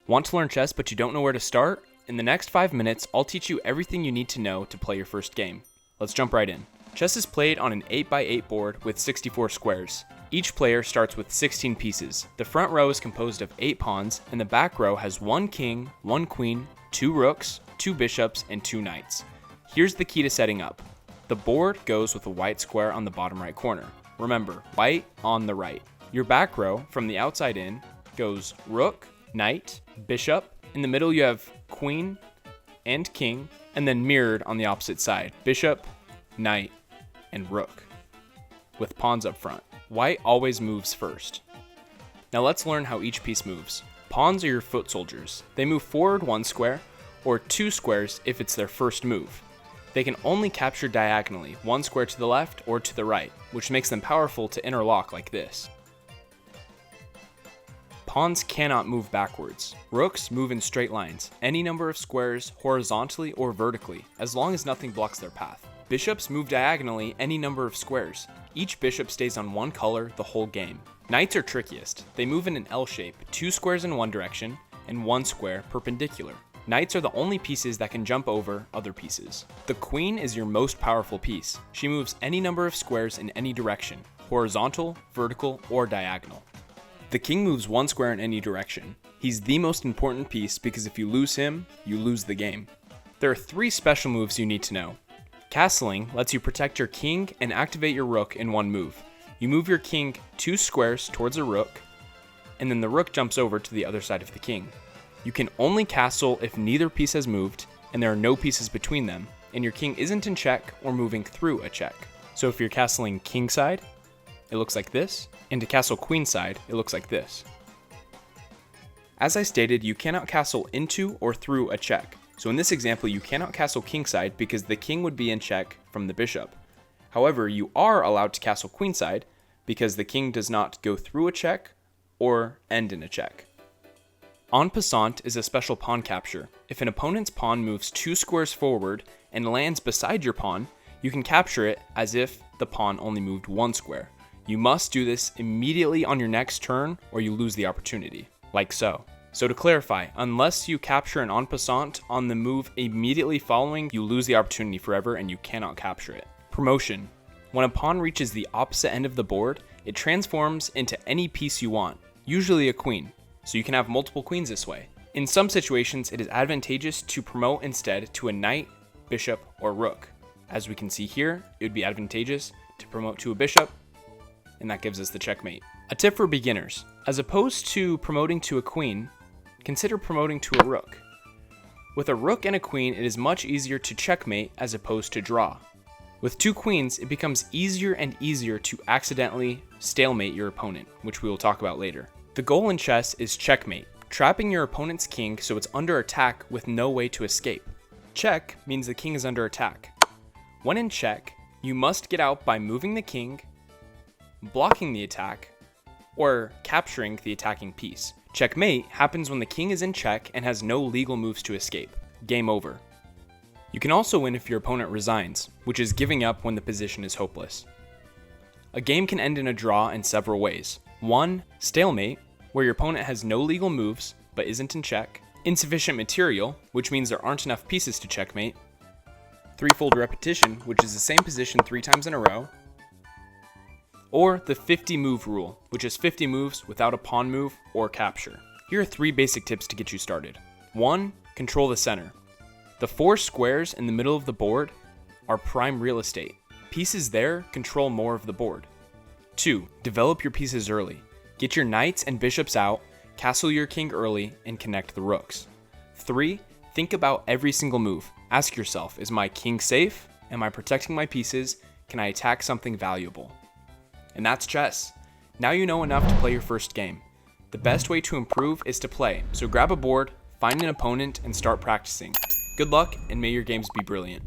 Want to learn chess but you don't know where to start? In the next 5 minutes, I'll teach you everything you need to know to play your first game. Let's jump right in. Chess is played on an 8x8 board with 64 squares. Each player starts with 16 pieces. The front row is composed of 8 pawns, and the back row has 1 king, 1 queen, 2 rooks, 2 bishops, and 2 knights. Here's the key to setting up. The board goes with a white square on the bottom right corner. Remember, white on the right. Your back row, from the outside in, goes rook, knight, bishop. In the middle you have queen and king, and then mirrored on the opposite side, bishop, knight, and rook, with pawns up front. White always moves first. Now let's learn how each piece moves. Pawns are your foot soldiers. They move forward 1 square, or 2 squares if it's their first move. They can only capture diagonally, 1 square to the left or to the right, which makes them powerful to interlock like this. Pawns cannot move backwards. Rooks move in straight lines, any number of squares, horizontally or vertically, as long as nothing blocks their path. Bishops move diagonally any number of squares. Each bishop stays on one color the whole game. Knights are trickiest. They move in an L shape, 2 squares in one direction, and 1 square perpendicular. Knights are the only pieces that can jump over other pieces. The queen is your most powerful piece. She moves any number of squares in any direction, horizontal, vertical, or diagonal. The king moves 1 square in any direction. He's the most important piece because if you lose him, you lose the game. There are 3 special moves you need to know. Castling lets you protect your king and activate your rook in one move. You move your king 2 squares towards a rook, and then the rook jumps over to the other side of the king. You can only castle if neither piece has moved, and there are no pieces between them, and your king isn't in check or moving through a check. So if you're castling king side, it looks like this, and to castle queen side, it looks like this. As I stated, you cannot castle into or through a check. So in this example, you cannot castle kingside because the king would be in check from the bishop. However, you are allowed to castle queenside because the king does not go through a check or end in a check. En passant is a special pawn capture. If an opponent's pawn moves 2 squares forward and lands beside your pawn, you can capture it as if the pawn only moved 1 square. You must do this immediately on your next turn or you lose the opportunity, like so. So to clarify, unless you capture an en passant on the move immediately following, you lose the opportunity forever and you cannot capture it. Promotion. When a pawn reaches the opposite end of the board, it transforms into any piece you want, usually a queen, so you can have multiple queens this way. In some situations, it is advantageous to promote instead to a knight, bishop, or rook. As we can see here, it would be advantageous to promote to a bishop, and that gives us the checkmate. A tip for beginners. As opposed to promoting to a queen, consider promoting to a rook. With a rook and a queen, it is much easier to checkmate as opposed to draw. With 2 queens, it becomes easier and easier to accidentally stalemate your opponent, which we will talk about later. The goal in chess is checkmate, trapping your opponent's king so it's under attack with no way to escape. Check means the king is under attack. When in check, you must get out by moving the king, blocking the attack, or capturing the attacking piece. Checkmate happens when the king is in check and has no legal moves to escape. Game over. You can also win if your opponent resigns, which is giving up when the position is hopeless. A game can end in a draw in several ways. 1. Stalemate, where your opponent has no legal moves but isn't in check. Insufficient material, which means there aren't enough pieces to checkmate. Threefold repetition, which is the same position 3 times in a row. Or the 50 move rule, which is 50 moves without a pawn move or capture. Here are 3 basic tips to get you started. 1. Control the center. The 4 squares in the middle of the board are prime real estate. Pieces there control more of the board. 2. Develop your pieces early. Get your knights and bishops out, castle your king early, and connect the rooks. 3. Think about every single move. Ask yourself, is my king safe? Am I protecting my pieces? Can I attack something valuable? And that's chess. Now you know enough to play your first game. The best way to improve is to play, so grab a board, find an opponent, and start practicing. Good luck, and may your games be brilliant.